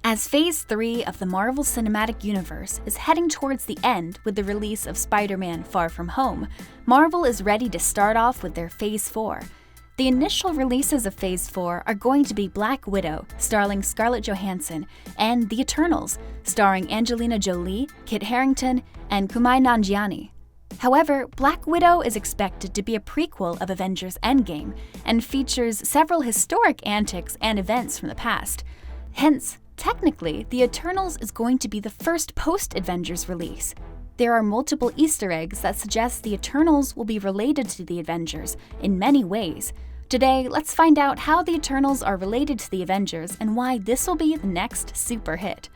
As Phase 3 of the Marvel Cinematic Universe is heading towards the end with the release of Spider-Man: Far From Home, Marvel is ready to start off with their Phase 4. The initial releases of Phase 4 are going to be Black Widow, starring Scarlet Johansson, and The Eternals, starring Angelina Jolie, Kit Harrington, and Kumail Nanjiani. However, Black Widow is expected to be a prequel of Avengers: Endgame and features several historic antics and events from the past. Hence, technically, The Eternals is going to be the first post-Avengers release. There are multiple Easter eggs that suggest the Eternals will be related to the Avengers in many ways. Today, let's find out how the Eternals are related to the Avengers and why this will be the next super hit.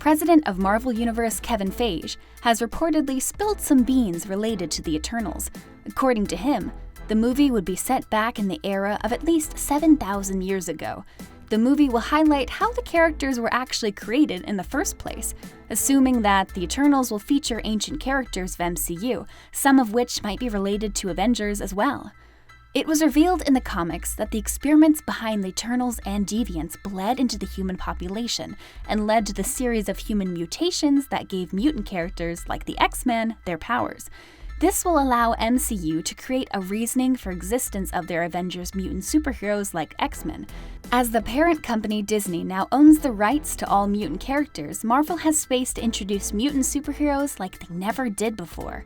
President of Marvel Universe Kevin Feige has reportedly spilled some beans related to the Eternals. According to him, the movie would be set back in the era of at least 7,000 years ago. The movie will highlight how the characters were actually created in the first place, assuming that the Eternals will feature ancient characters of MCU, some of which might be related to Avengers as well. It was revealed in the comics that the experiments behind the Eternals and Deviants bled into the human population and led to the series of human mutations that gave mutant characters like the X-Men their powers. This will allow MCU to create a reasoning for existence of their Avengers mutant superheroes like X-Men. As the parent company Disney now owns the rights to all mutant characters, Marvel has space to introduce mutant superheroes like they never did before.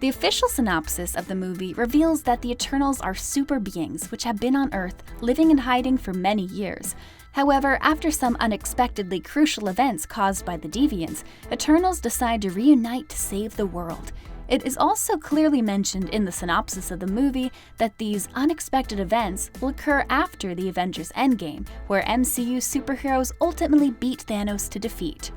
The official synopsis of the movie reveals that the Eternals are super beings which have been on Earth, living in hiding for many years. However, after some unexpectedly crucial events caused by the Deviants, Eternals decide to reunite to save the world. It is also clearly mentioned in the synopsis of the movie that these unexpected events will occur after the Avengers: Endgame, where MCU superheroes ultimately beat Thanos to defeat.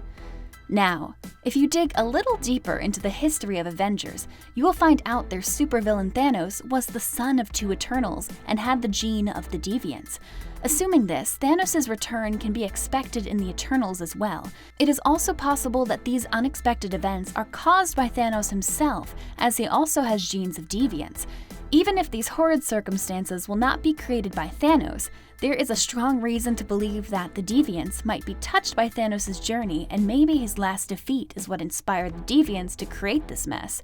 Now, if you dig a little deeper into the history of Avengers, you will find out their supervillain Thanos was the son of two Eternals and had the gene of the Deviants. Assuming this, Thanos' return can be expected in the Eternals as well. It is also possible that these unexpected events are caused by Thanos himself, as he also has genes of Deviants. Even if these horrid circumstances will not be created by Thanos, there is a strong reason to believe that the Deviants might be touched by Thanos' journey, and maybe his last defeat is what inspired the Deviants to create this mess.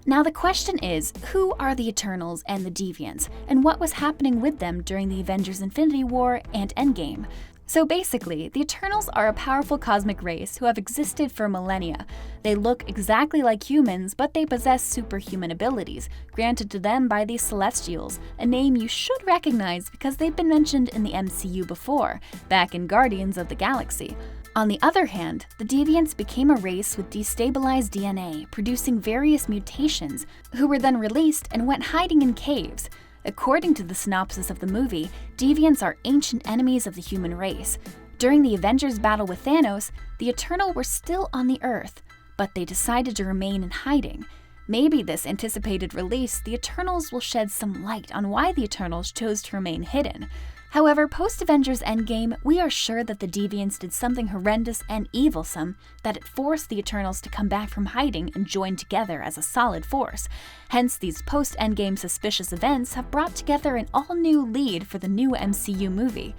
Now the question is, who are the Eternals and the Deviants, and what was happening with them during the Avengers: Infinity War and Endgame? So basically, the Eternals are a powerful cosmic race who have existed for millennia. They look exactly like humans, but they possess superhuman abilities, granted to them by the Celestials, a name you should recognize because they've been mentioned in the MCU before, back in Guardians of the Galaxy. On the other hand, the Deviants became a race with destabilized DNA, producing various mutations, who were then released and went hiding in caves. According to the synopsis of the movie, Deviants are ancient enemies of the human race. During the Avengers battle with Thanos, the Eternals were still on the Earth, but they decided to remain in hiding. Maybe this anticipated release, the Eternals will shed some light on why the Eternals chose to remain hidden. However, post-Avengers: Endgame, we are sure that the Deviants did something horrendous and evilsome, that it forced the Eternals to come back from hiding and join together as a solid force. Hence, these post-Endgame suspicious events have brought together an all-new lead for the new MCU movie.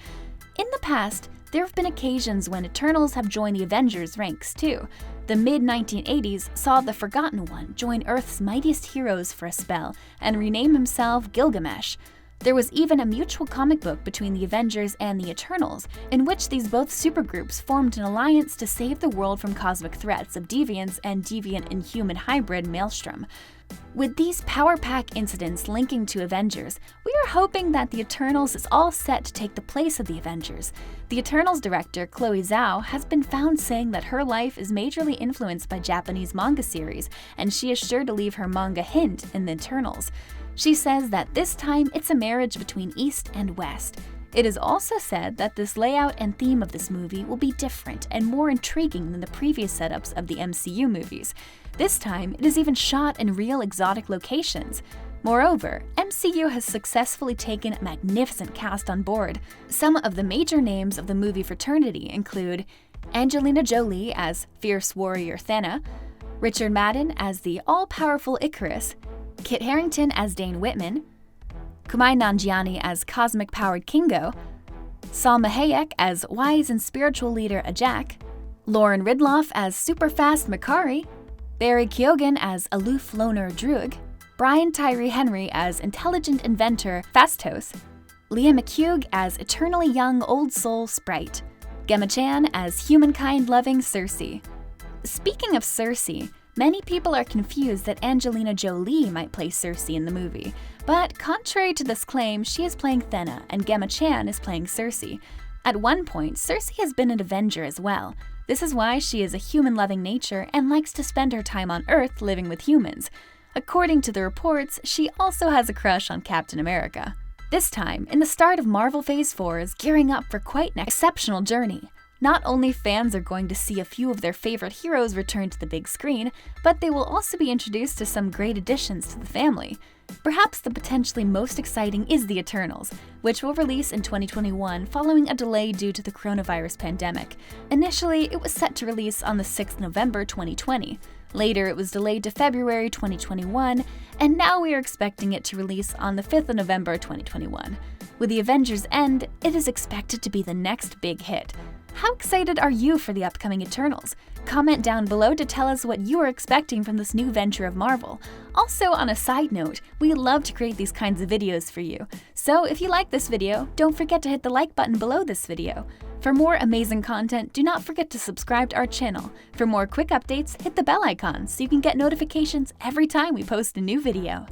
In the past, there have been occasions when Eternals have joined the Avengers ranks too. The mid-1980s saw the Forgotten One join Earth's mightiest heroes for a spell and rename himself Gilgamesh. There was even a mutual comic book between the Avengers and the Eternals, in which these both supergroups formed an alliance to save the world from cosmic threats of Deviants and Deviant-Inhuman hybrid Maelstrom. With these power pack incidents linking to Avengers, we are hoping that the Eternals is all set to take the place of the Avengers. The Eternals director, Chloe Zhao, has been found saying that her life is majorly influenced by Japanese manga series, and she is sure to leave her manga hint in the Eternals. She says that this time it's a marriage between East and West. It is also said that this layout and theme of this movie will be different and more intriguing than the previous setups of the MCU movies. This time, it is even shot in real exotic locations. Moreover, MCU has successfully taken a magnificent cast on board. Some of the major names of the movie fraternity include Angelina Jolie as fierce warrior Thena, Richard Madden as the all-powerful Icarus, Kit Harrington as Dane Whitman, Kumail Nanjiani as cosmic-powered Kingo, Salma Hayek as wise and spiritual leader Ajak, Lauren Ridloff as superfast Makari, Barry Keoghan as aloof loner Droog, Brian Tyree Henry as intelligent inventor Fastos, Leah McHugh as eternally young old soul Sprite, Gemma Chan as humankind-loving Cersei. Speaking of Cersei, many people are confused that Angelina Jolie might play Cersei in the movie, but contrary to this claim, she is playing Thenna and Gemma Chan is playing Cersei. At one point, Cersei has been an Avenger as well. This is why she is a human-loving nature and likes to spend her time on Earth living with humans. According to the reports, she also has a crush on Captain America. This time, in the start of Marvel Phase 4 is gearing up for quite an exceptional journey. Not only fans are going to see a few of their favorite heroes return to the big screen, but they will also be introduced to some great additions to the family. Perhaps the potentially most exciting is The Eternals, which will release in 2021 following a delay due to the coronavirus pandemic. Initially, it was set to release on the 6th November 2020. Later, it was delayed to February 2021, and now we are expecting it to release on the 5th of November 2021. With the Avengers End, it is expected to be the next big hit. How excited are you for the upcoming Eternals? Comment down below to tell us what you are expecting from this new venture of Marvel. Also, on a side note, we love to create these kinds of videos for you. So if you like this video, don't forget to hit the like button below this video. For more amazing content, do not forget to subscribe to our channel. For more quick updates, hit the bell icon so you can get notifications every time we post a new video.